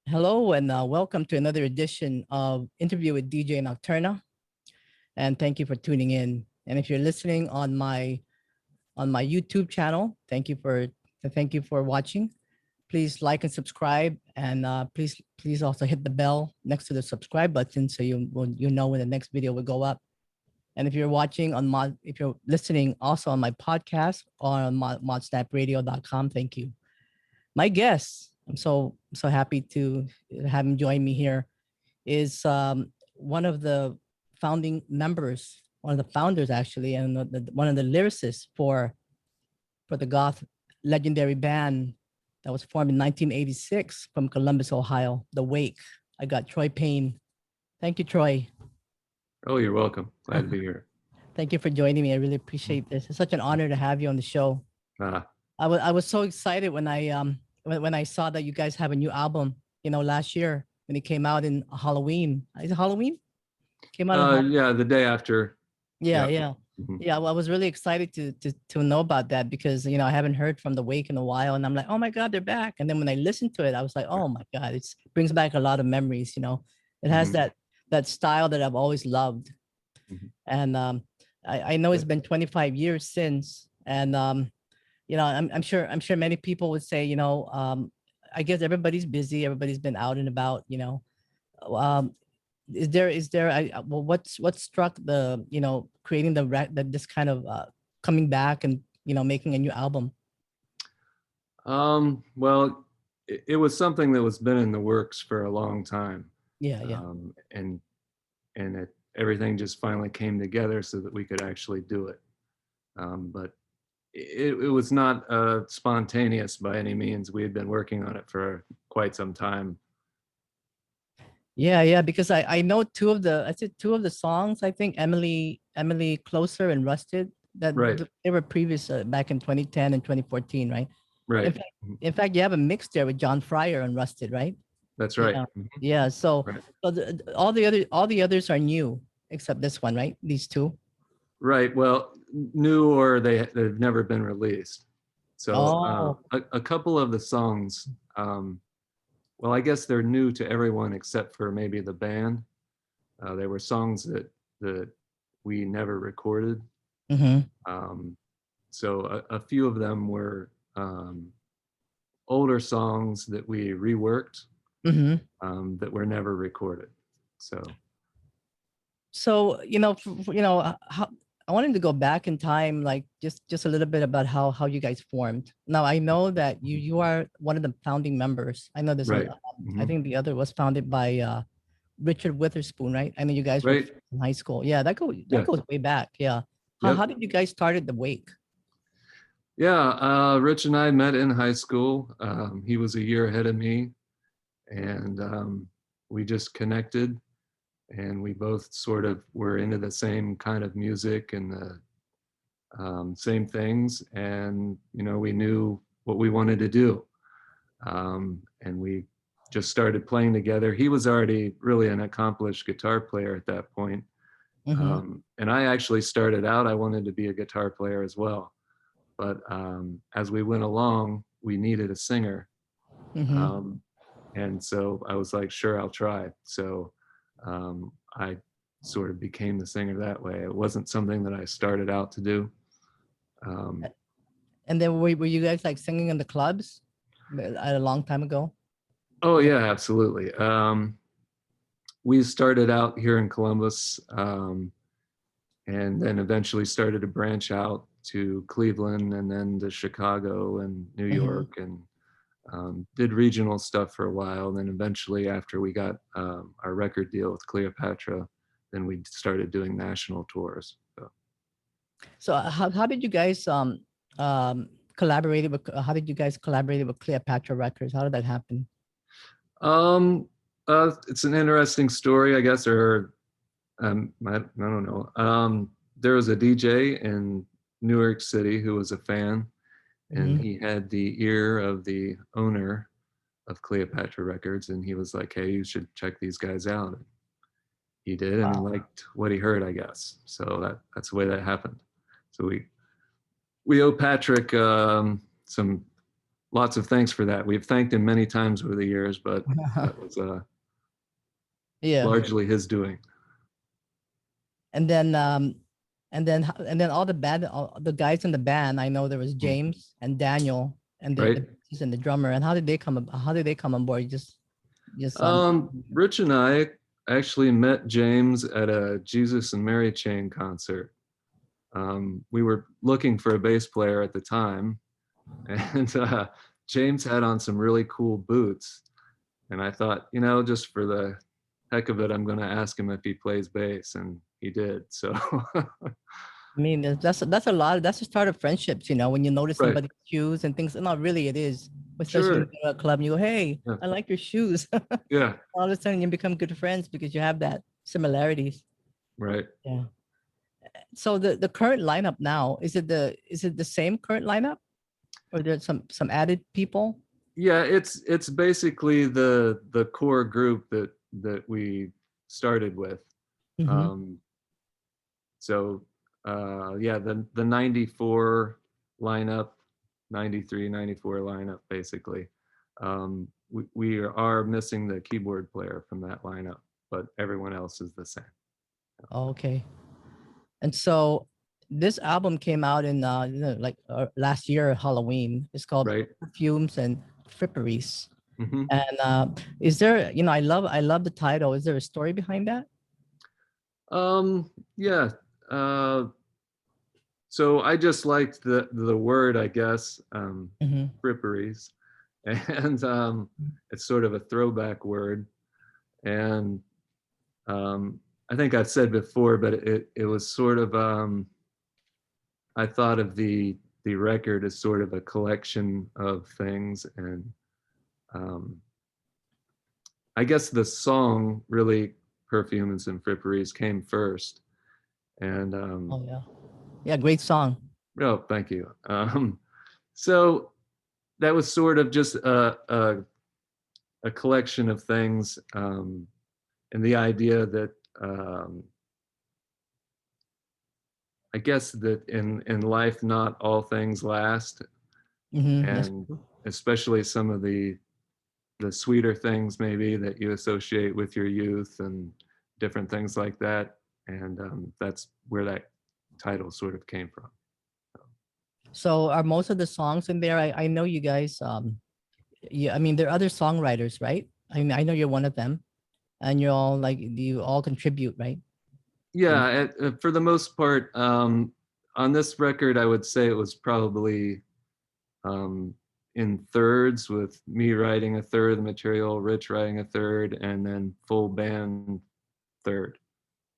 Hello and welcome to another edition of Interview with DJ Nocturna. And thank you for tuning in. And if you're listening on my YouTube channel, thank you for watching. Please like and subscribe, and please also hit the bell next to the subscribe button so you know when the next video will go up. And if you're if you're listening also on my podcast or on modsnapradio.com, thank you. My guest, I'm so happy to have him join me here, is one of the founding members, one of the founders actually, and one of the lyricists for the Goth legendary band that was formed in 1986 from Columbus, Ohio, The Wake. I got Troy Payne. Thank you, Troy. Oh, you're welcome. Glad to be here. Thank you for joining me. I really appreciate this. It's such an honor to have you on the show. I was so excited when I saw that you guys have a new album, last year when it came out in Halloween. Is it Halloween? Came out. Yeah, the day after. Yeah. Yeah. Well, I was really excited to know about that because I haven't heard from The Wake in a while, and I'm like, oh my God, they're back. And then when I listened to it, I was like, oh my God, it brings back a lot of memories. It has that style that I've always loved. And I know it's been 25 years since, and I'm sure many people would say, I guess everybody's busy, everybody's been out and about, is there what struck the creating this kind of coming back and making a new album? Well, it was something that was been in the works for a long time. Yeah. And everything just finally came together so that we could actually do it. But it was not spontaneous by any means. We had been working on it for quite some time. Yeah, because I know two of the songs. I think Emily Closer and Rusted, that right. They were previous back in 2010 and 2014, right? Right. In fact, you have a mix there with John Fryer on Rusted, right? That's right. Yeah. So, right. All the others are new except this one, right? These two. Right. Well, new or they've never been released. So a couple of the songs, well, I guess they're new to everyone except for maybe the band. They were songs that we never recorded. So a few of them were older songs that we reworked that were never recorded. So I wanted to go back in time, like just a little bit about how you guys formed. Now I know that you are one of the founding members. I know this. Right. I think the other was founded by Richard Witherspoon, right? I know you guys were in high school. Yeah, that goes way back. Yeah. How did you guys started The Wake? Yeah, Rich and I met in high school. He was a year ahead of me, and we just connected. And we both sort of were into the same kind of music and the same things. And, we knew what we wanted to do. And we just started playing together. He was already really an accomplished guitar player at that point. And I actually started out, I wanted to be a guitar player as well. But as we went along, we needed a singer. And so I was like, sure, I'll try. So I sort of became the singer that way. It wasn't something that I started out to do. And then were you guys like singing in the clubs a long time ago? Oh yeah, absolutely. We started out here in Columbus, and then eventually started to branch out to Cleveland and then to Chicago and New York, and did regional stuff for a while. And then eventually after we got our record deal with Cleopatra, then we started doing national tours. So how did you guys collaborate with Cleopatra Records? How did that happen? It's an interesting story, I guess, or I don't know. There was a DJ in New York City who was a fan, and he had the ear of the owner of Cleopatra Records, and he was like, hey, you should check these guys out. And he did, and he liked what he heard, I guess. So that's the way that happened. So we owe Patrick some lots of thanks for that. We've thanked him many times over the years, but that was Yeah. largely his doing. And then all the band, all the guys in the band. I know there was James and Daniel and the Right. bassist and the drummer. And how did they come? How did they come on board? Just Rich and I actually met James at a Jesus and Mary Chain concert. We were looking for a bass player at the time, and James had on some really cool boots. And I thought, just for the heck of it, I'm going to ask him if he plays bass, and he did. So, I mean, that's a lot. That's the start of friendships, when you notice right, somebody's shoes and things. Not really, it is. Especially when sure, you go to a club and you go, "Hey, yeah, I like your shoes." yeah, All of a sudden, you become good friends because you have that similarities. right. Yeah. So the current lineup now, is it the same current lineup, or there's some added people? Yeah, it's basically the core group that we started with. Mm-hmm. Um, so yeah, the 94 lineup, 93, 94 lineup, basically. We are missing the keyboard player from that lineup, but everyone else is the same. Okay. And so this album came out in like last year Halloween. It's called Right. Perfumes and Fripperies. Hmm. And is there, I love the title. Is there a story behind that? Yeah. Uh, so I just liked the word, I guess, Mm-hmm. fripperies, and it's sort of a throwback word. And I think I've said before, but it was sort of I thought of the record as sort of a collection of things, and um, I guess the song really, Perfumes and Fripperies, came first. And Oh yeah. Yeah, great song. oh, thank you. So that was sort of just a collection of things, and the idea that I guess that in life not all things last, Mm-hmm. That's and true. especially some of the sweeter things maybe that you associate with your youth and different things like that. And that's where that title sort of came from. So are most of the songs in there? I know you guys. Yeah, I mean there are other songwriters, right? I mean I know you're one of them, and you're all like you all contribute, right? And Yeah, for the most part, on this record, I would say it was probably um, in thirds, with me writing a third of the material, Rich writing a third, and then full band third.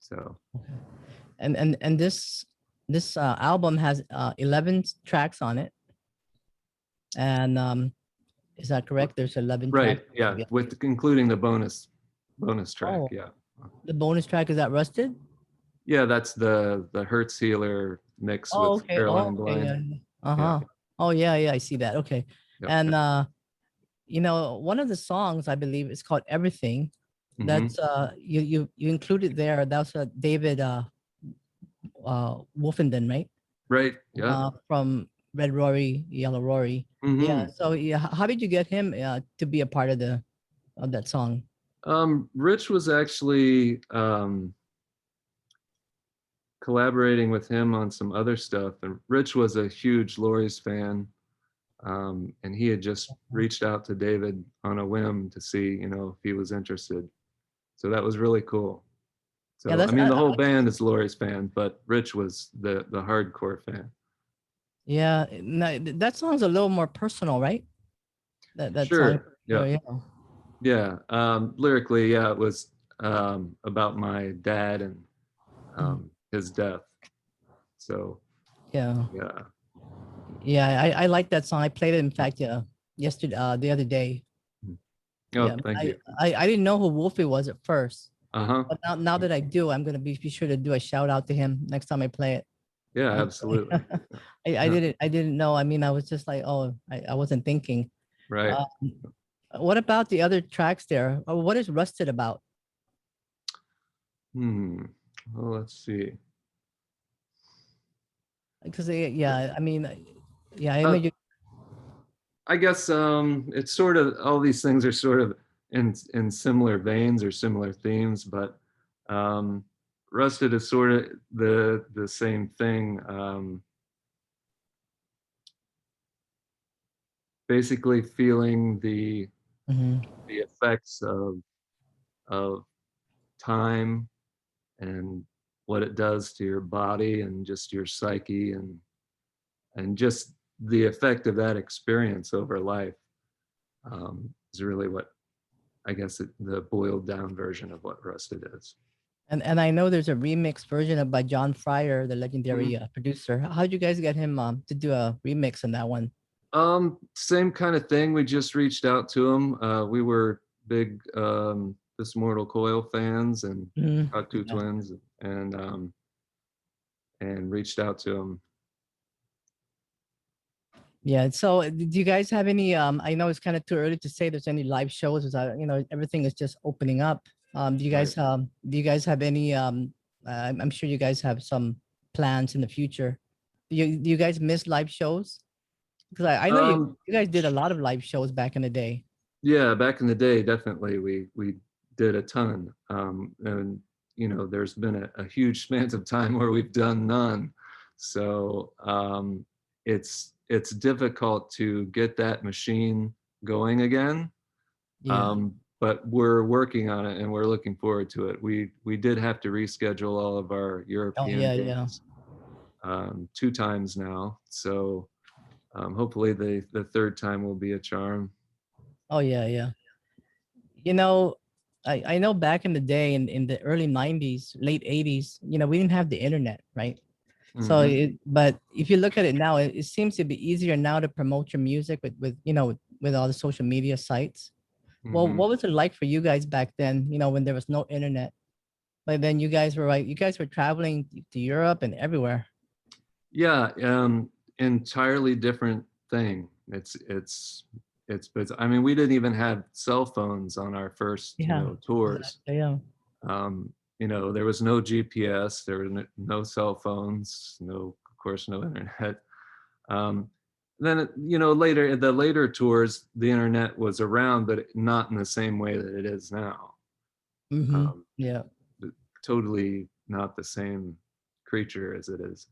So and this album has 11 tracks on it, and is that correct? There's 11 right, tracks. yeah, Yeah. with including the bonus track, Oh, yeah. the bonus track is that Rusted? Yeah, that's the Hertz Healer mix Oh, with okay. Oh, Caroline okay. Blind. Yeah. Yeah, Uh-huh. Oh, yeah, yeah. I see that. Okay. yep, And yep. one of the songs I believe is called Everything. Hmm. That's you included there. That's David Wolfenden, right? Right, yeah. From Red Rory, Yellow Rory. Yeah. Hmm. So yeah, how did you get him to be a part of the of that song? Rich was actually collaborating with him on some other stuff, and Rich was a huge Laurie's fan, and he had just reached out to David on a whim to see, if he was interested. So that was really cool. Yeah, So I mean, the whole band is Laurie's fan, but Rich was the hardcore fan. yeah. No, that song's a little more personal, right? That song. Sure. Oh, Yeah. yeah. Yeah. Lyrically, yeah, it was about my dad and Mhm. his death. So Yeah. yeah. Yeah, I like that song. I played it, in fact, yeah, yesterday, the other day. Oh, Yeah, thank you. I didn't know who Wolfie was at first, Uh-huh. but now that I do, I'm gonna be sure to do a shout out to him next time I play it. Yeah, I'm sorry. absolutely. I Yeah. didn't know. I mean, I was just like, oh, I wasn't thinking. Right. Uh, what about the other tracks there? What is Rusted about? Hmm. Well, let's see. Because yeah, I mean, yeah, I know Uh, you. I guess it's sort of, all these things are sort of in similar veins or similar themes, but um, Rusted is sort of the same thing. Basically, feeling Hmm. the effects of time and what it does to your body and just your psyche and just the effect of that experience over life is really what I guess the boiled down version of what Rusted is. And I know there's a remix version of by John Fryer, the Mhm. legendary producer. How'd you guys get him to do a remix on that one? Same kind of thing. We just reached out to him. We were big This Mortal Coil fans and Mhm. Hot Two Yeah. Twins, and reached out to him. Yeah. So, do you guys have any? I know it's kind of too early to say there's any live shows. Everything is just opening up. Right. Do you guys have any? I'm sure you guys have some plans in the future. Do you guys miss live shows? Because I know Um, you guys did a lot of live shows back in the day. yeah, back in the day, definitely we did a ton, and there's been a huge span of time where we've done none. So it's difficult to get that machine going again. Yeah. But we're working on it and we're looking forward to it. We did have to reschedule all of our Oh European yeah, yeah. dates two times now. So hopefully the third time will be a charm. Oh yeah, yeah. You know, I know back in the day in the early 90s, late 80s, we didn't have the internet, right? So Hmm. but if you look at it now, it seems to be easier now to promote your music with all the social media sites. Well, Hmm. what was it like for you guys back then, when there was no internet? But then you guys were traveling to Europe and everywhere. Yeah, entirely different thing. But I mean, we didn't even have cell phones on our first, Yeah, tours. exactly. Yeah. Um, there was no GPS, there were no cell phones, no, of course, no internet. Um, then, later, the later tours, the internet was around, but not in the same way that it is now. Mm-hmm. Um, Yeah. Totally not the same creature as it is.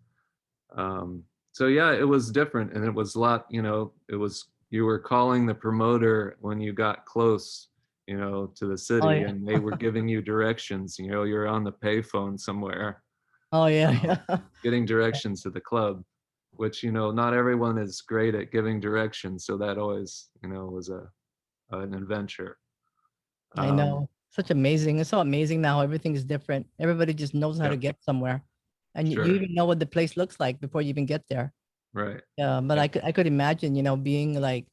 Um, so yeah, it was different, and it was a lot. It was, you were calling the promoter when you got close, to the Oh city, yeah. and they were giving you directions. You're on the payphone somewhere, Oh yeah, um, yeah. getting directions to the club, which not everyone is great at giving directions. So that always, was an adventure. I Um, know. Such amazing. It's so amazing now. Everything is different. Everybody just knows how yeah, to get somewhere. And you sure, even know what the place looks like before you even get there. right, Yeah, but yeah, I could imagine, being like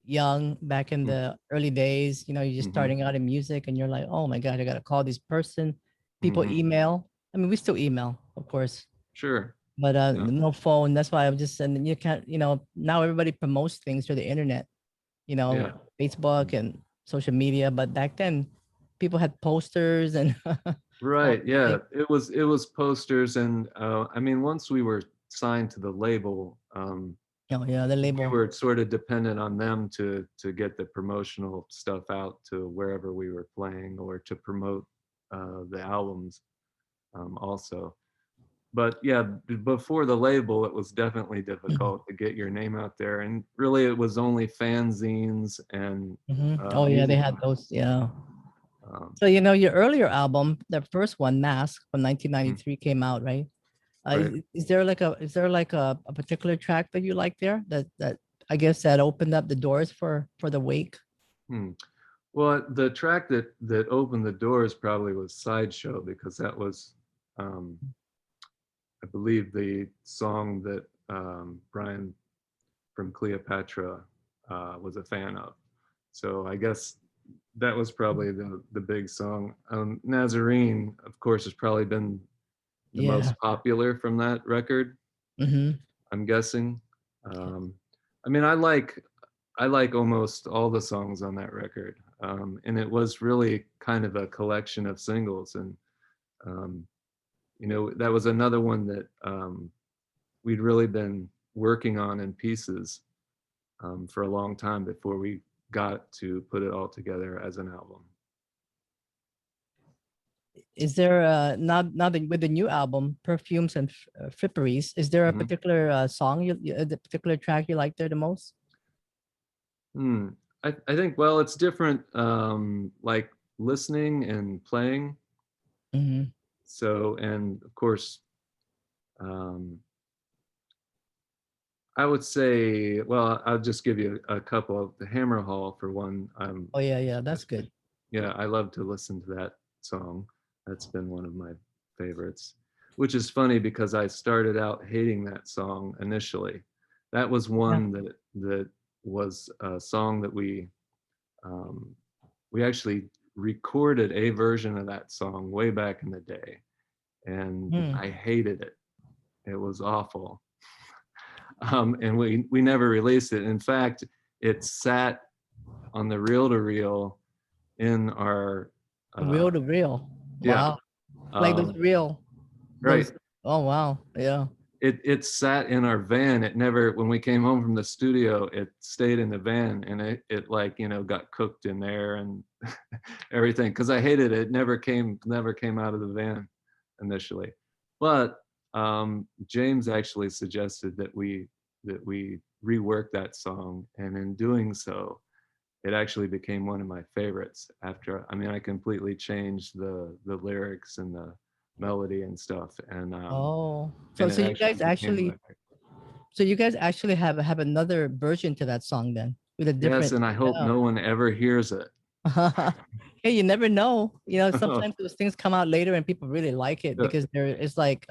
young back in the early days, you're just mm-hmm, starting out in music and you're like, oh my God, I gotta call this person. People mm-hmm, email. I mean, we still email, of course, sure, but yeah, no phone. That's why I'm just and you can't, now everybody promotes things through the internet, yeah. Facebook and social media. But back then, people had posters and all Right. these Yeah. things. It was posters, and I mean, once we were signed to the label, Oh yeah, the we label. were sort of dependent on them to get the promotional stuff out to wherever we were playing, or to promote the albums also. But yeah, before the label, it was definitely difficult to get your name out there, and really, it was only fanzines and Oh yeah, they music had those. magazines. Yeah. Um, So your earlier album, the first one, Mask from mm, 1993, came out, right? right. Is there like a particular track that you like there that I guess that opened up the doors for the Wake? Hmm. Well, the track that opened the doors probably was Sideshow, because that was, um, I believe, the song that Brian from Cleopatra was a fan of. So I guess that was probably the big song. Nazarene, of course, has probably been the Yeah. most popular from that record, Mm-hmm. I'm guessing. Um, I mean, I like almost all the songs on that record, and it was really kind of a collection of singles, and um, that was another one that we'd really been working on in pieces, for a long time before we got to put it all together as an album. Is there now that with the new album, Perfumes and Fripperies, is there a Mhm. particular song the particular track you like there the most? Hmm. I think, well, it's different, like listening and playing. Hmm. So, and of course, um, I would say, well, I'll just give you a couple of the Hammer Hall for one. Oh yeah, yeah, that's good. Yeah, I love to listen to that song. That's been one of my favorites, which is funny because I started out hating that song initially. That was Yeah. one that was a song that um, we actually recorded a version of that song way back in the day, and Hmm. I hated it. It was awful, and we never released it. In fact, it sat on the reel to reel in our Real uh, to real. yeah, Wow. Like those um, real, right. those. Oh wow. Yeah. It sat in our van. It never, when we came home from the studio, it stayed in the van, and it like, got cooked in there and everything, because I hated it. It never came out of the van initially. But James actually suggested that we rework that song, and in doing so, it actually became one of my favorites. After, I mean, I completely changed the lyrics and the melody and stuff, Oh. So and so it you actually guys became my actually so you guys actually have another version to that song then with a yes, different. and I hope Yeah. no one ever hears it. Hey, you never know. Sometimes those things come out later and people really like it because there it's like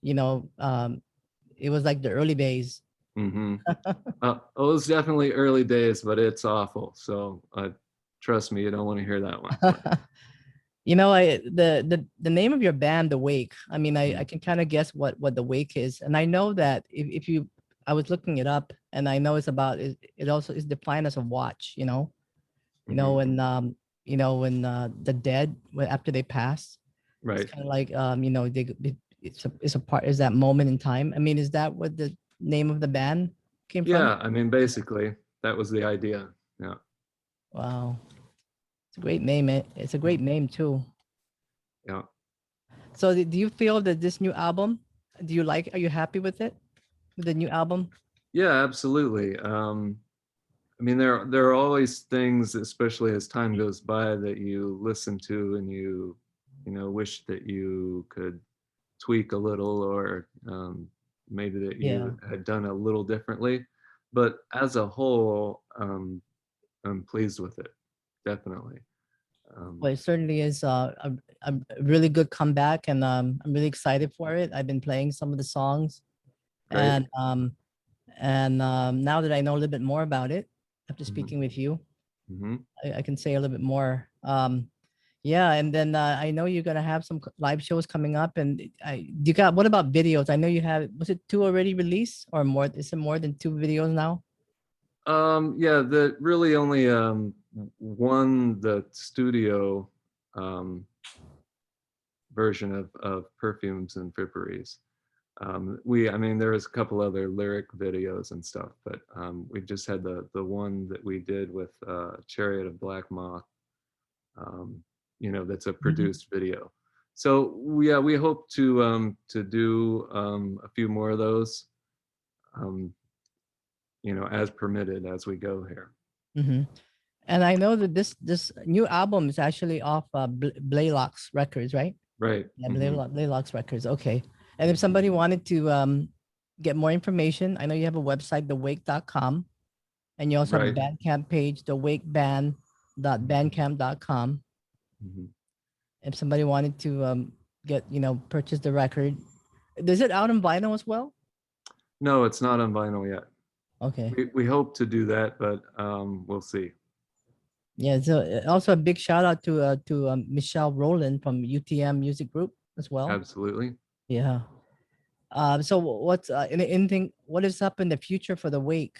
you know, it was like the early days. Mm-hmm. It was definitely early days, but it's awful. So trust me, you don't want to hear that one. But, The name of your band, The Wake. I mean, I mm, can kind of guess what The Wake is, and I know that if you, I was looking it up, and I know it's about it also is defined as a watch. mhm, When when the dead when after they pass, it's right. kind of like it's a part is that moment in time. I mean, is that what the name of the band came from? Yeah, I mean, basically, that was the idea. Yeah, Wow, it's a great name. It's a great name too. yeah, So do you feel that this new album, are you happy with it? With the new album? yeah, absolutely. I mean, there are always things, especially as time goes by, that you listen to and wish that you could tweak a little, or maybe that Yeah. you had done a little differently. But as a whole, I'm pleased with it, definitely. Um, Well, it certainly is a really good comeback, and I'm really excited for it. I've been playing some of the songs, great. and now that I know a little bit more about it, after Hmm. speaking with you, Hmm. I can say a little bit more. Yeah, and then I know you're gonna have some live shows coming up, and you got what about videos? I know you have. Was it two already released or more? Is it more than two videos now? Yeah, the really only one, the studio um, version of Perfumes and Fripperies. I mean, there was a couple other lyric videos and stuff, but we just had the one that we did with Chariot of Black Moth. Um, that's a Mhm. produced video. So we hope to do a few more of those, um, as permitted as we go here. Mhm. And I know that this new album is actually off Blaylox Records, right? Right. Yeah, Hmm. Blaylox Records. Okay. And if somebody wanted to get more information, I know you have a website, thewake.com, and you also have a Right. Bandcamp page, thewakeband.bandcamp.com. Hmm. If somebody wanted to purchase the record, is it out on vinyl as well? No, it's not on vinyl yet. Okay. We hope to do that, but we'll see. Yeah. So also a big shout out to Michelle Rowland from UTM Music Group as well. Absolutely. Yeah. So what's anything? What is up in the future for the Wake?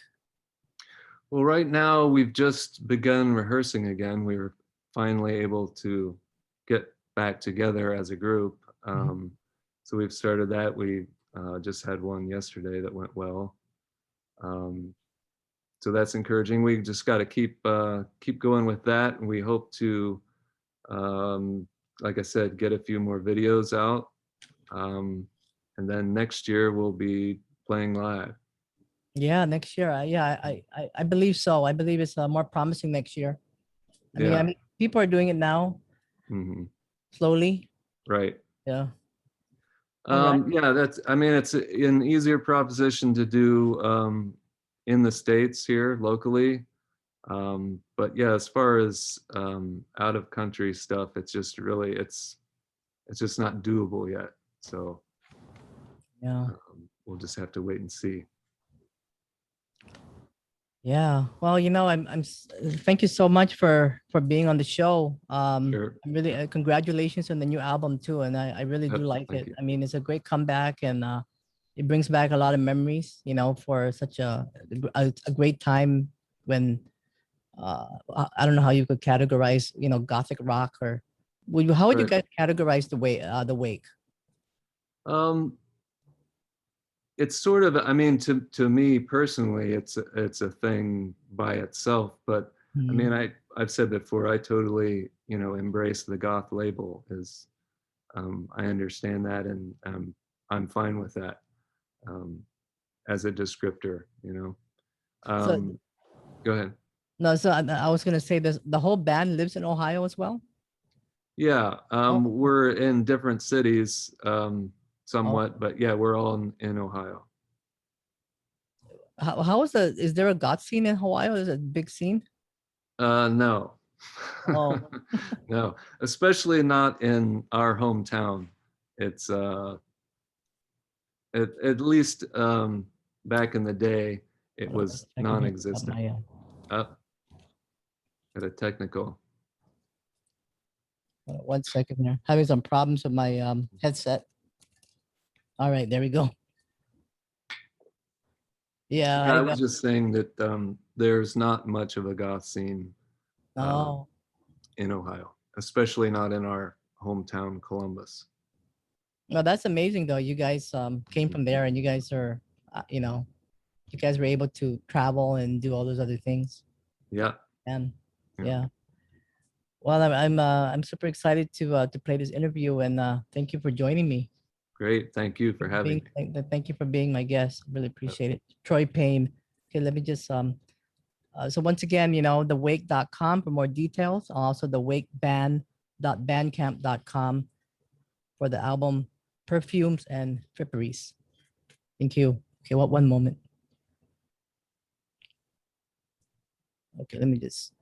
Well, right now we've just begun rehearsing again. We were finally able to get back together as a group. Mhm. So we've started that. We just had one yesterday that went well. Um, so that's encouraging. We just got to keep going with that, and we hope to, like I said, get a few more videos out, and then next year we'll be playing live. Yeah, next year. Yeah, I believe so. I believe it's more promising next year. I mean, people are doing it now, Hmm. slowly. Right. Yeah. All right. Yeah, that's, I mean, it's an easier proposition to do in the States here locally. But yeah, as far as out of country stuff, it's just really, it's just not doable yet. So Yeah. we'll just have to wait and see. Yeah. Well, thank you so much for being on the show. Sure. I'm really congratulations on the new album too, and I really do Yep, like thank it. you. I mean, it's a great comeback, and it brings back a lot of memories, for such a great time when I don't know how you could categorize, gothic rock, or how would you Right. guys categorize the Wake? Um, it's sort of, I mean, to me personally, it's a thing by itself. But I Hmm. mean, I've said before, I totally, embrace the goth label. As I understand that, and I'm fine with that as a descriptor. So Go ahead. no, so I was gonna say this. The whole band lives in Ohio as well. Yeah, Oh, we're in different cities, oh. somewhat, but yeah, we're all in Ohio. How is there a goth scene in Hawaii? Is it a big scene? No. Oh, No, especially not in our hometown. It's at least back in the day, it hold on one was second here. Got non-existent. my, Up at a technical. 1 second here. Having some problems with my headset. All right, there we go. Yeah, Yeah, I was just saying that there's not much of a goth scene um, oh, in Ohio, especially not in our hometown, Columbus. no, that's amazing though. You guys came from there, and uh, you know, you guys were able to travel and do all those other things. Yeah, And yeah, yeah, well, I'm super excited to play this interview, and thank you for joining me. great. Thank you for having me. Thank you for being my guest. Really appreciate it. Troy Payne. Okay, let me just so once again, thewake.com for more details. Also thewakeband.bandcamp.com for the album Perfumes and Fripperies. Thank you. Okay, one moment. Okay, let me just